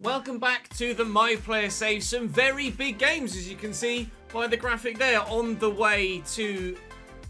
Welcome back to the My Player Save. Some very big games, as you can see by the graphic there, on the way to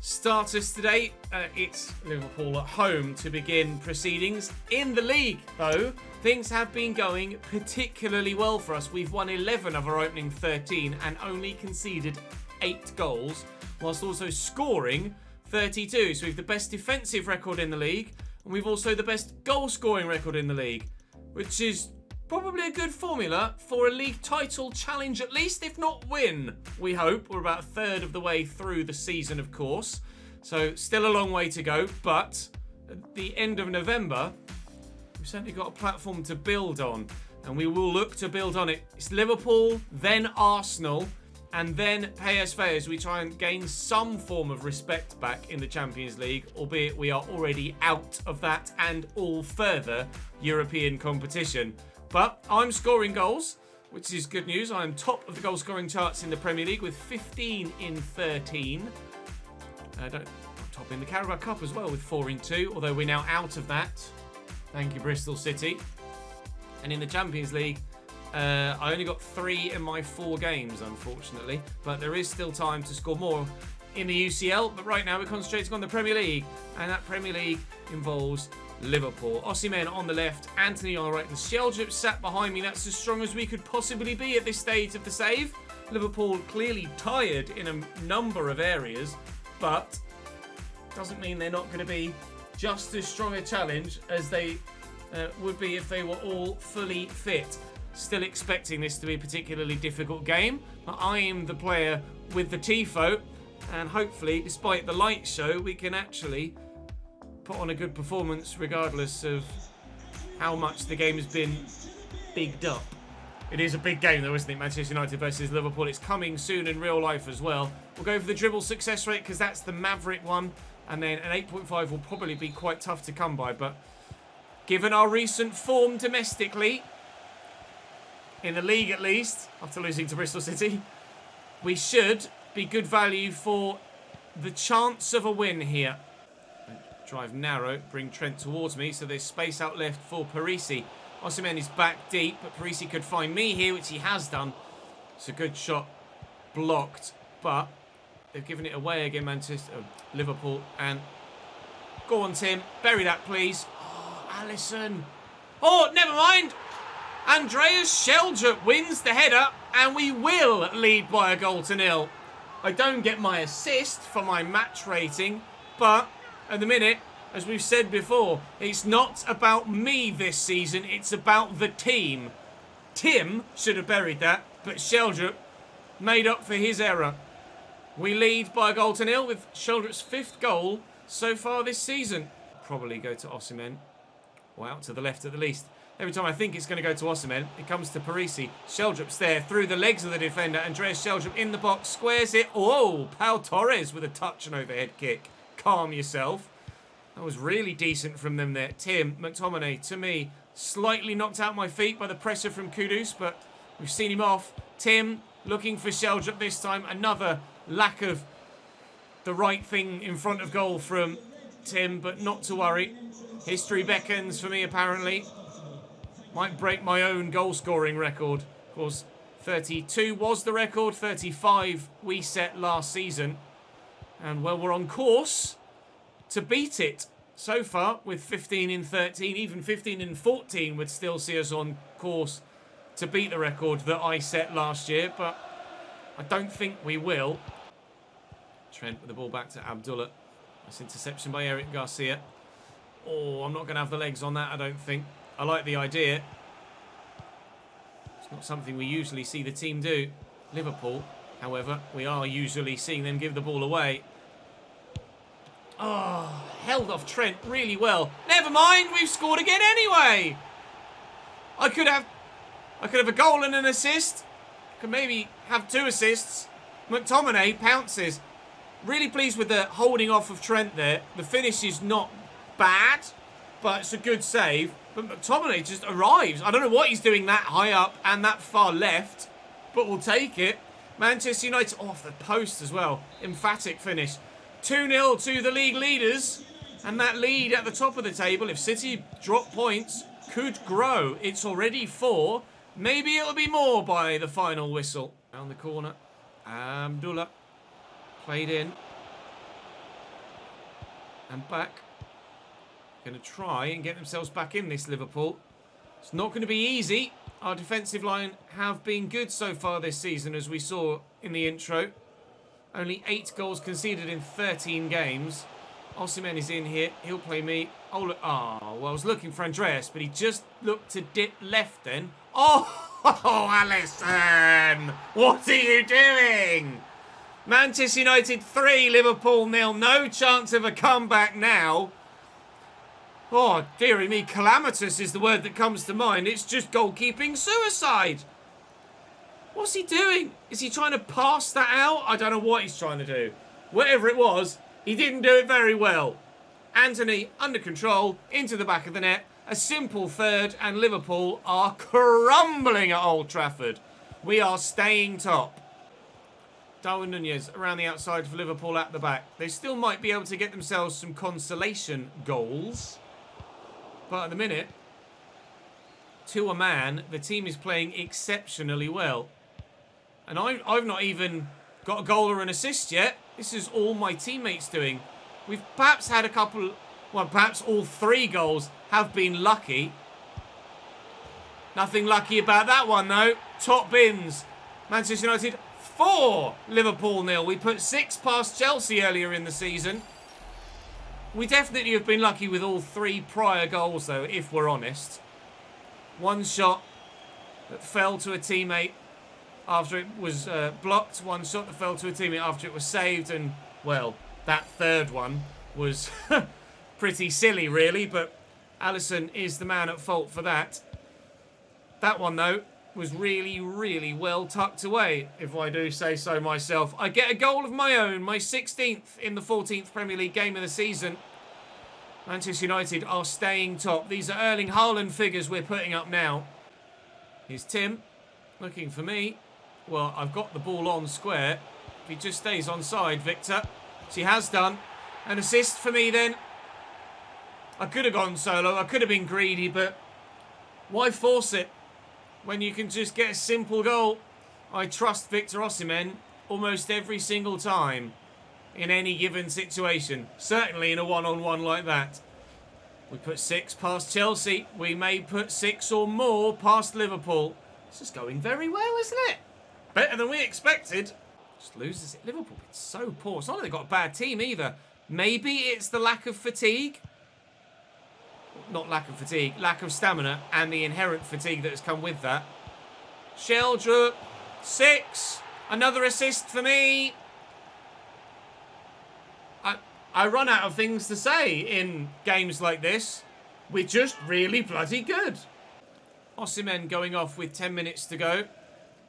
start us today. It's Liverpool at home to begin proceedings. In the league, though, things have been going particularly well for us. We've won 11 of our opening 13 and only conceded 8 goals, whilst also scoring 32. So we have the best defensive record in the league, and we've also the best goal-scoring record in the league, which is probably a good formula for a league title challenge, at least, if not win. We hope. We're about a third of the way through the season, of course. So still a long way to go. But at the end of November, we've certainly got a platform to build on. And we will look to build on it. It's Liverpool, then Arsenal, and then PSV as we try and gain some form of respect back in the Champions League, albeit we are already out of that and all further European competition. But I'm scoring goals, which is good news. I'm top of the goal-scoring charts in the Premier League with 15 in 13. I'm top in the Carabao Cup as well with 4 in 2, although we're now out of that. Thank you, Bristol City. And in the Champions League, I only got 3 in my 4 games, unfortunately. But there is still time to score more in the UCL. But right now we're concentrating on the Premier League. And that Premier League involves Liverpool. Osimhen on the left, Anthony on the right, and Sheldrip sat behind me. That's as strong as we could possibly be at this stage of the save. Liverpool clearly tired in a number of areas, but doesn't mean they're not going to be just as strong a challenge as they would be if they were all fully fit. Still expecting this to be a particularly difficult game, but I am the player with the tifo, and hopefully, despite the light show, we can actually put on a good performance regardless of how much the game has been bigged up. It is a big game though, isn't it? Manchester United versus Liverpool. It's coming soon in real life as well. We'll go for the dribble success rate because that's the maverick one, and then an 8.5 will probably be quite tough to come by, but given our recent form domestically, in the league at least, after losing to Bristol City, we should be good value for the chance of a win here. Drive narrow, bring Trent towards me, so there's space out left for Parisi. Osimhen is back deep, but Parisi could find me here, which he has done. It's a good shot, blocked, but they've given it away again, Liverpool. And go on, Tim, bury that, please. Oh, Alisson. Oh, never mind. Andreas Sheldrip wins the header, and we will lead by 1-0. I don't get my assist for my match rating, but at the minute, as we've said before, it's not about me this season, it's about the team. Tim should have buried that, but Sheldrip made up for his error. We lead by 1-0 with Sheldrip's 5th goal so far this season. Probably go to Osimhen, or out to the left at the least. Every time I think it's going to go to Osimhen, it comes to Parisi. Sheldrip's there through the legs of the defender. Andreas Sheldrip in the box, squares it. Oh, Pau Torres with a touch and overhead kick. Calm yourself. That was really decent from them there. Tim, McTominay, to me, slightly knocked out my feet by the pressure from Kudus, but we've seen him off. Tim looking for Sheldrip this time. Another lack of the right thing in front of goal from Tim, but not to worry. History beckons for me, apparently. Might break my own goal-scoring record. Of course, 32 was the record. 35 we set last season. And, well, we're on course to beat it so far with 15 in 13. Even 15 in 14 would still see us on course to beat the record that I set last year. But I don't think we will. Trent with the ball back to Abdullah. Nice interception by Eric Garcia. Oh, I'm not going to have the legs on that, I don't think. I like the idea. It's not something we usually see the team do. Liverpool, however, we are usually seeing them give the ball away. Oh, held off Trent really well. Never mind, we've scored again anyway. I could have a goal and an assist. Could maybe have 2 assists. McTominay pounces. Really pleased with the holding off of Trent there. The finish is not bad, but it's a good save. But McTominay just arrives. I don't know what he's doing that high up and that far left, but we'll take it. Manchester United off the post as well. Emphatic finish. 2-0 to the league leaders. And that lead at the top of the table, if City drop points, could grow. It's already 4. Maybe it'll be more by the final whistle. Down the corner. Abdullah. Played in. And back. Going to try and get themselves back in this, Liverpool. It's not going to be easy. Our defensive line have been good so far this season, as we saw in the intro. Only 8 goals conceded in 13 games. Osimhen is in here. He'll play me. Oh, look. Oh, well, I was looking for Andreas, but he just looked to dip left then. Oh, Alisson! What are you doing? Manchester United 3, Liverpool 0. No chance of a comeback now. Oh, dearie me, calamitous is the word that comes to mind. It's just goalkeeping suicide. What's he doing? Is he trying to pass that out? I don't know what he's trying to do. Whatever it was, he didn't do it very well. Anthony, under control, into the back of the net. A simple third, and Liverpool are crumbling at Old Trafford. We are staying top. Darwin Nunez around the outside for Liverpool at the back. They still might be able to get themselves some consolation goals. But at the minute, to a man, the team is playing exceptionally well. And I've not even got a goal or an assist yet. This is all my teammates doing. We've perhaps had a couple, well, perhaps all 3 goals have been lucky. Nothing lucky about that one, though. Top bins. Manchester United 4, Liverpool 0. We put 6 past Chelsea earlier in the season. We definitely have been lucky with all 3 prior goals, though, if we're honest. One shot that fell to a teammate after it was blocked. One shot that fell to a teammate after it was saved. And, well, that third one was pretty silly, really. But Alisson is the man at fault for that. That one, though, was really, really well tucked away, if I do say so myself. I get a goal of my own, my 16th in the 14th Premier League game of the season. Manchester United are staying top. These are Erling Haaland figures we're putting up now. Here's Tim, looking for me. Well, I've got the ball on square. If he just stays onside, Victor. She has done. An assist for me then. I could have gone solo. I could have been greedy, but why force it when you can just get a simple goal? I trust Victor Osimhen almost every single time in any given situation. Certainly in a one-on-one like that. We put 6 past Chelsea. We may put 6 or more past Liverpool. This is going very well, isn't it? Better than we expected. Just loses it. Liverpool, it's so poor. It's not like they've got a bad team either. Maybe it's the lack of fatigue. Not lack of fatigue, lack of stamina and the inherent fatigue that has come with that. Sheldra, 6. Another assist for me. I run out of things to say in games like this. We're just really bloody good. Osimhen going off with 10 minutes to go.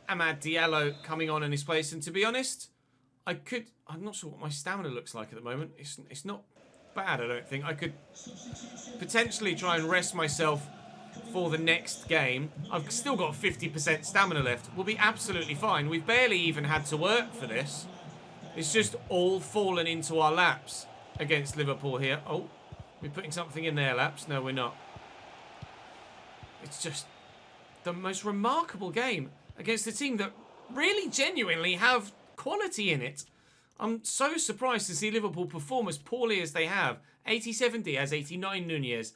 Amad Diallo coming on in his place. And to be honest, I'm not sure what my stamina looks like at the moment. It's not bad, I don't think. I could potentially try and rest myself for the next game. I've still got 50% stamina left. We'll be absolutely fine. We've barely even had to work for this. It's just all fallen into our laps against Liverpool here. Oh, we're putting something in their laps. No, we're not. It's just the most remarkable game against a team that really genuinely have quality in it. I'm so surprised to see Liverpool perform as poorly as they have. 87 Diaz, 89 Nunez,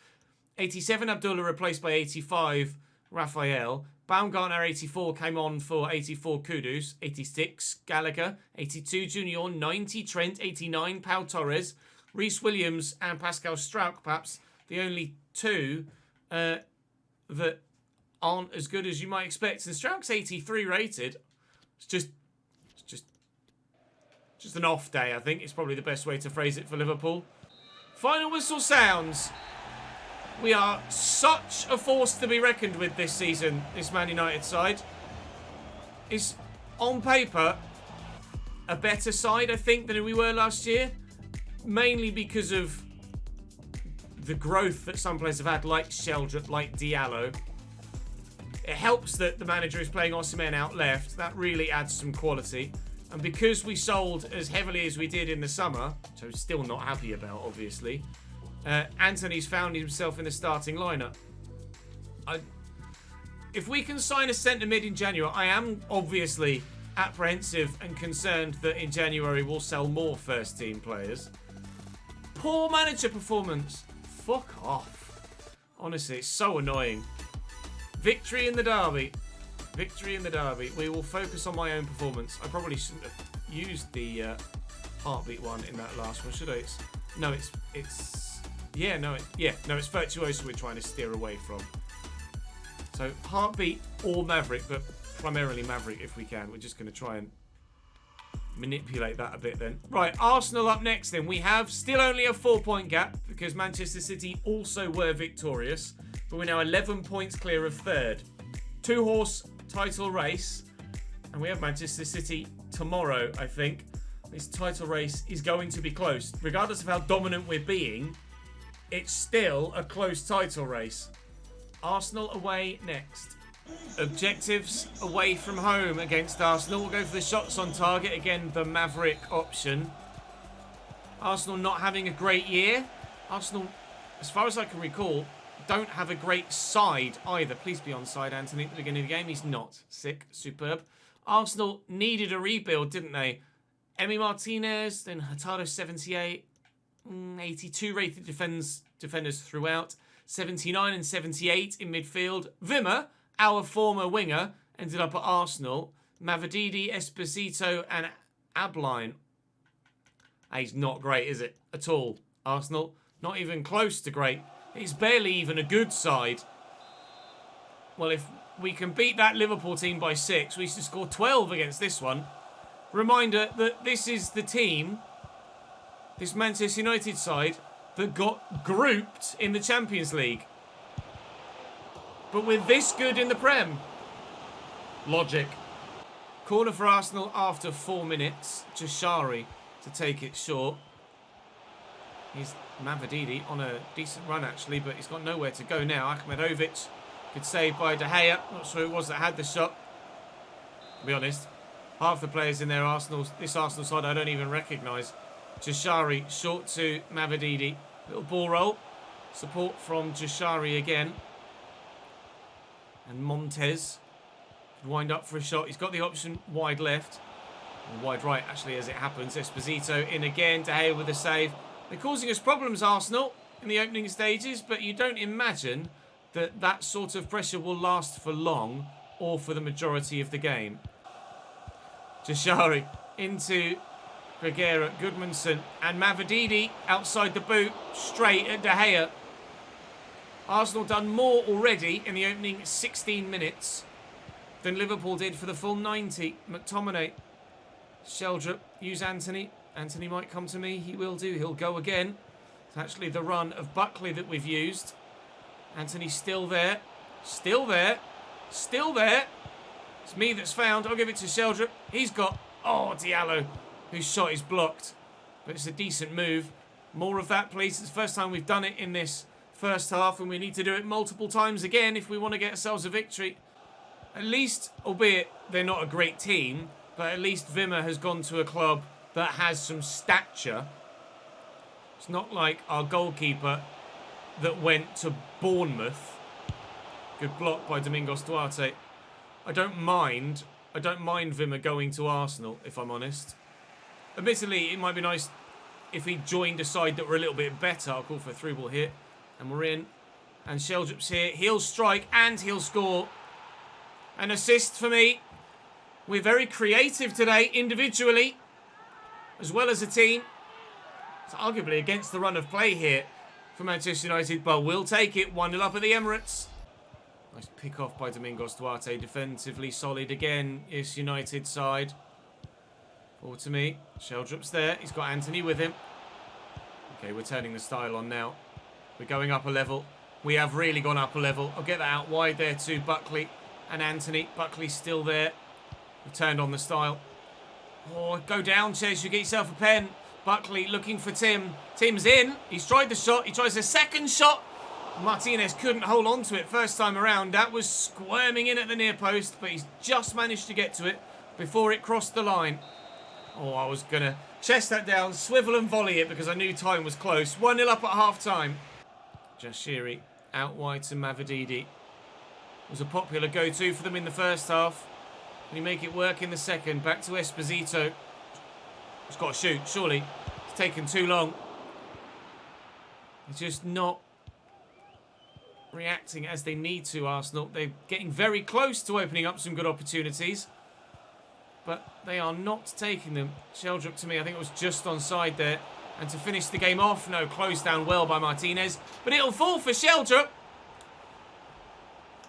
87 Abdullah replaced by 85 Raphael. Baumgartner 84 came on for 84 Kudus, 86 Gallagher, 82 Junior, 90 Trent, 89 Pau Torres, Reece Williams and Pascal Struijk, perhaps the only 2 that aren't as good as you might expect. And Struijk's 83 rated. It's just an off day, I think. It's probably the best way to phrase it for Liverpool. Final whistle sounds. We are such a force to be reckoned with this season, this Man United side. Is, on paper, a better side, I think, than we were last year. Mainly because of the growth that some players have had, like Sheldra, like Diallo. It helps that the manager is playing Osimhen out left. That really adds some quality. And because we sold as heavily as we did in the summer, which I'm still not happy about, obviously, Anthony's found himself in the starting lineup. If we can sign a centre mid in January, I am obviously apprehensive and concerned that in January we'll sell more first team players. Poor manager performance. Fuck off. Honestly, it's so annoying. Victory in the derby. Victory in the derby. We will focus on my own performance. I probably shouldn't have used the heartbeat one in that last one, should I? It's Virtuoso we're trying to steer away from. So heartbeat or Maverick, but primarily Maverick if we can. We're just going to try and manipulate that a bit then. Right, Arsenal up next then. We have still only a 4-point gap because Manchester City also were victorious, but we're now 11 points clear of third. 2-horse title race, and we have Manchester City tomorrow, I think. This title race is going to be close. Regardless of how dominant we're being, it's still a close title race. Arsenal away next. Objectives away from home against Arsenal. We'll go for the shots on target. Again, the Maverick option. Arsenal not having a great year. Arsenal, as far as I can recall, don't have a great side either. Please be onside, Anthony, at the beginning of the game. He's not. Sick. Superb. Arsenal needed a rebuild, didn't they? Emi Martinez, then Hurtado 78. 82 rated defenders throughout. 79 and 78 in midfield. Wimmer, our former winger, ended up at Arsenal. Mavididi, Esposito and Abline. He's not great, is it? At all. Arsenal, not even close to great. It's barely even a good side. Well, if we can beat that Liverpool team by 6, we should score 12 against this one. Reminder that this is the team, this Manchester United side, that got grouped in the Champions League. But we're this good in the Prem. Logic. Corner for Arsenal after 4 minutes. Jashari to take it short. He's Mavididi on a decent run, actually, but he's got nowhere to go now. Akhmedovic, good save by De Gea. Not sure who it was that had the shot. To be honest, half the players in their this Arsenal side I don't even recognise. Jashari short to Mavididi. Little ball roll. Support from Jashari again. And Montez could wind up for a shot. He's got the option wide left. Or wide right, actually, as it happens. Esposito in again. De Gea with a save. They're causing us problems, Arsenal, in the opening stages, but you don't imagine that that sort of pressure will last for long or for the majority of the game. Jashari into Gregera, Goodmanson and Mavididi outside the boot, straight at De Gea. Arsenal done more already in the opening 16 minutes than Liverpool did for the full 90. McTominay, Sheldrup, use Anthony. Anthony might come to me. He will do. He'll go again. It's actually the run of Buckley that we've used. Anthony's still there. Still there. Still there. It's me that's found. I'll give it to Sheldrup. He's got... Oh, Diallo, whose shot is blocked. But it's a decent move. More of that, please. It's the first time we've done it in this first half, and we need to do it multiple times again if we want to get ourselves a victory. At least, albeit they're not a great team, but at least Wimmer has gone to a club that has some stature. It's not like our goalkeeper that went to Bournemouth. Good block by Domingos Duarte. I don't mind Wimmer going to Arsenal, if I'm honest. Admittedly, it might be nice if he joined a side that were a little bit better. I'll call for a through ball here. And we're in. And Sheldrup's here. He'll strike and he'll score. An assist for me. We're very creative today, individually, as well as a team. It's arguably against the run of play here for Manchester United, but we'll take it. 1-0 up at the Emirates. Nice pick off by Domingos Duarte. Defensively solid again. It's United side. Forward to me. Sheldrup's there. He's got Anthony with him. Okay, we're turning the style on now. We're going up a level. We have really gone up a level. I'll get that out wide there to Buckley and Anthony. Buckley's still there. We've turned on the style. Oh, go down, Ches. You get yourself a pen. Buckley looking for Tim. Tim's in. He's tried the shot. He tries a second shot. Martinez couldn't hold on to it first time around. That was squirming in at the near post, but he's just managed to get to it before it crossed the line. Oh, I was going to chest that down, swivel and volley it because I knew time was close. 1-0 up at half-time. Jashiri out wide to Mavididi. was a popular go-to for them in the first half. Can he make it work in the second? Back to Esposito. He's got to shoot, surely. It's taken too long. He's just not reacting as they need to, Arsenal. They're getting very close to opening up some good opportunities, but they are not taking them. Sheldrup, to me, I think it was just onside there. And to finish the game off, no, closed down well by Martinez, but it'll fall for Sheldrup.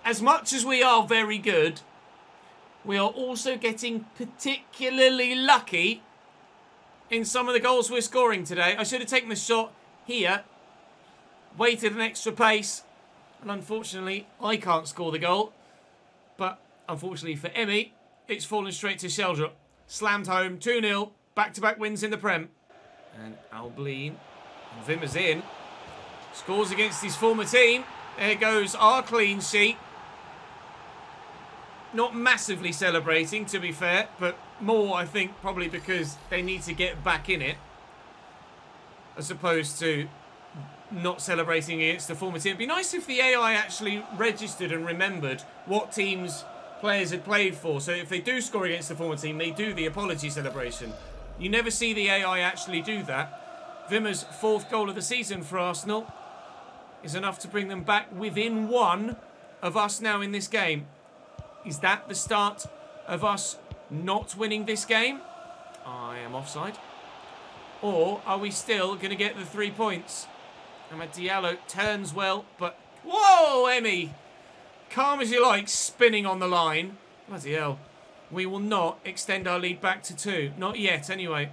As much as we are very good, we are also getting particularly lucky in some of the goals we're scoring today. I should have taken the shot here, waited an extra pace, and unfortunately, I can't score the goal. But unfortunately for Emmy, it's fallen straight to Sheldrup. Slammed home, 2-0, back-to-back wins in the Prem. And Albleen, Wimmer's in, scores against his former team. There goes our clean sheet. Not massively celebrating, to be fair, but more, I think, probably because they need to get back in it, as opposed to not celebrating against the former team. It'd be nice if the AI actually registered and remembered what teams players had played for. So if they do score against the former team, they do the apology celebration. You never see the AI actually do that. Wimmer's 4th goal of the season for Arsenal is enough to bring them back within 1 of us now in this game. Is that the start of us not winning this game? I am offside. Or are we still going to get the 3 points? Amad Diallo turns well, but... Whoa, Emmy! Calm as you like, spinning on the line. Bloody hell. We will not extend our lead back to 2. Not yet, anyway.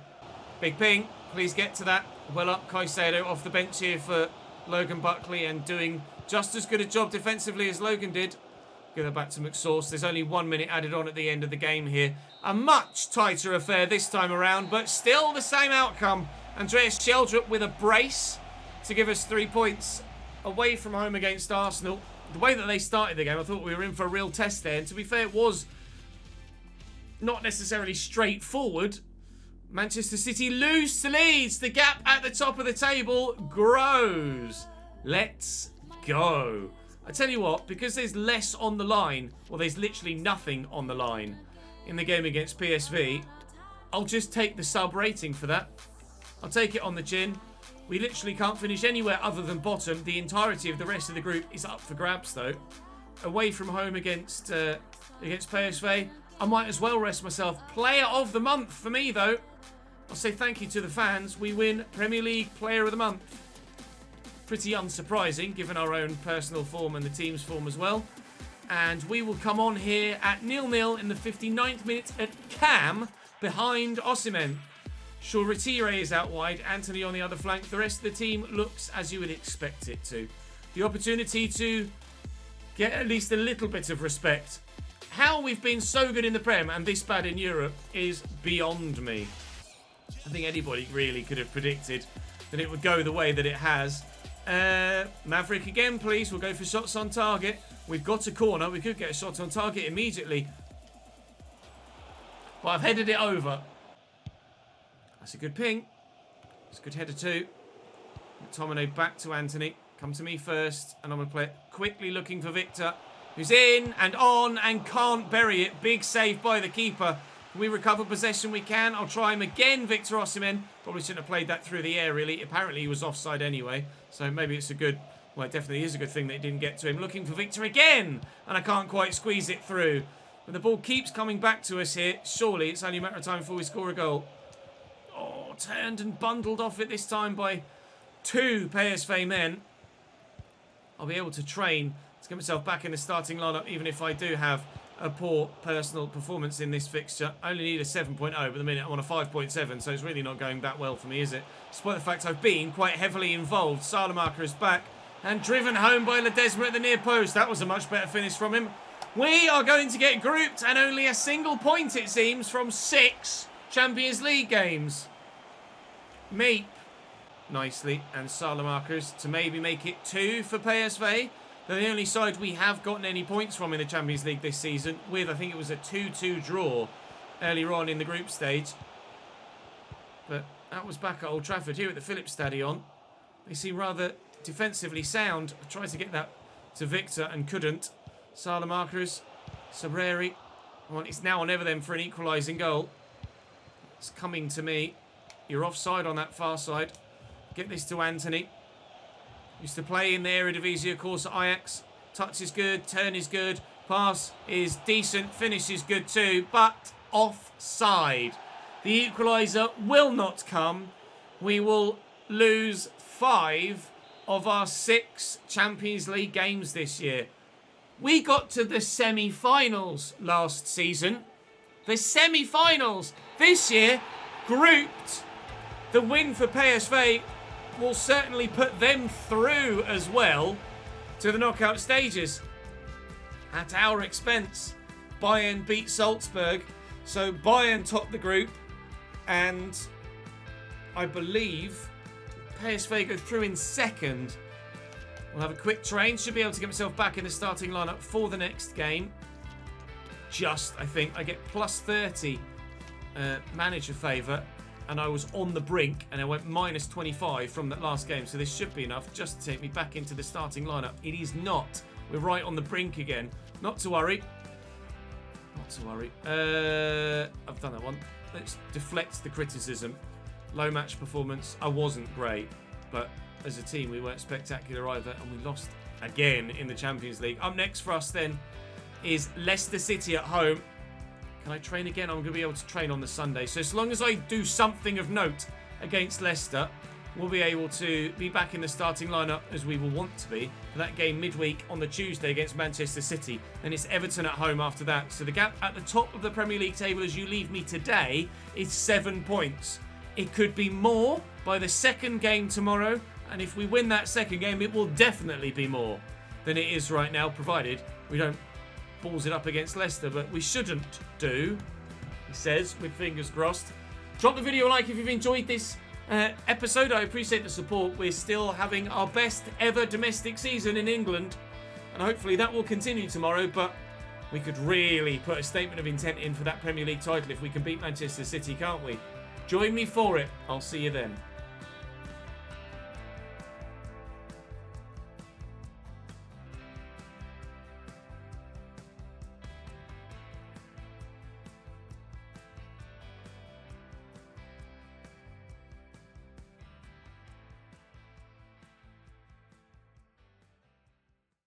Big ping. Please get to that. Well up, Caicedo off the bench here for Logan Buckley and doing just as good a job defensively as Logan did. Give it back to McSauce. There's only 1 minute added on at the end of the game here. A much tighter affair this time around, but still the same outcome. Andreas Sheldrup with a brace to give us 3 points away from home against Arsenal. The way that they started the game, I thought we were in for a real test there. And to be fair, it was not necessarily straightforward. Manchester City lose to Leeds. The gap at the top of the table grows. Let's go. I tell you what, because there's less on the line, well, there's literally nothing on the line in the game against PSV, I'll just take the sub rating for that. I'll take it on the chin. We literally can't finish anywhere other than bottom. The entirety of the rest of the group is up for grabs, though. Away from home against PSV, I might as well rest myself. Player of the month for me, though. I'll say thank you to the fans. We win Premier League Player of the Month. Pretty unsurprising, given our own personal form and the team's form as well. And we will come on here at 0-0 in the 59th minute at Cam, behind Osimhen. Retire is out wide, Anthony on the other flank. The rest of the team looks as you would expect it to. The opportunity to get at least a little bit of respect. How we've been so good in the Prem and this bad in Europe is beyond me. I think anybody really could have predicted that it would go the way that it has. Maverick again, please. We'll go for shots on target. We've got a corner. We could get a shot on target immediately. But I've headed it over. That's a good ping. It's a good header too. McTominay back to Anthony. Come to me first. And I'm going to play it quickly, looking for Victor, who's in and on and can't bury it. Big save by the keeper. Can we recover possession? We can. I'll try him again, Victor Osimhen. Probably shouldn't have played that through the air, really. Apparently, he was offside anyway. So maybe it's a good... Well, it definitely is a good thing that it didn't get to him. Looking for Victor again. And I can't quite squeeze it through. But the ball keeps coming back to us here. Surely it's only a matter of time before we score a goal. Oh, turned and bundled off it this time by 2 PSV men. I'll be able to train to get myself back in the starting lineup, even if I do have a poor personal performance in this fixture. I only need a 7.0, but at the minute I'm on a 5.7, so it's really not going that well for me, is it? Despite the fact I've been quite heavily involved. Salamaker is back and driven home by Ledesma at the near post. That was a much better finish from him. We are going to get grouped and only a single point, it seems, from 6 Champions League games. Meep nicely, and Salamakers to maybe make it 2 for PSV. They're the only side we have gotten any points from in the Champions League this season, with, I think it was a 2-2 draw earlier on in the group stage. But that was back at Old Trafford. Here at the Philips Stadion, they seem rather defensively sound. I tried to get that to Victor and couldn't. Salamakers. Sabreri. Well, it's now or never then for an equalising goal. It's coming to me. You're offside on that far side. Get this to Anthony. Used to play in the Eredivisie, of course, at Ajax. Touch is good. Turn is good. Pass is decent. Finish is good too. But offside. The equaliser will not come. We will lose 5 of our 6 Champions League games this year. We got to the semi-finals last season. The semi-finals this year, grouped. The win for PSV will certainly put them through as well to the knockout stages. At our expense, Bayern beat Salzburg. So Bayern topped the group. And I believe PSV go through in second. We'll have a quick train. Should be able to get myself back in the starting lineup for the next game. I think. I get plus 30 manager favour. And I was on the brink. And I went minus 25 from that last game. So this should be enough just to take me back into the starting lineup. It is not. We're right on the brink again. Not to worry. Not to worry. I've done that one. Let's deflect the criticism. Low match performance. I wasn't great. But as a team, we weren't spectacular either, and we lost again in the Champions League. Up next for us then is Leicester City at home. Can I train again? I'm going to be able to train on the Sunday. So as long as I do something of note against Leicester, we'll be able to be back in the starting lineup as we will want to be for that game midweek on the Tuesday against Manchester City. Then it's Everton at home after that. So the gap at the top of the Premier League table as you leave me today is 7 points. It could be more by the second game tomorrow. And if we win that second game, it will definitely be more than it is right now, provided we don't balls it up against Leicester. But we shouldn't do, he says, with fingers crossed. Drop the video a like if you've enjoyed this episode. I appreciate the support. We're still having our best ever domestic season in England. And hopefully that will continue tomorrow. But we could really put a statement of intent in for that Premier League title if we can beat Manchester City, can't we? Join me for it. I'll see you then.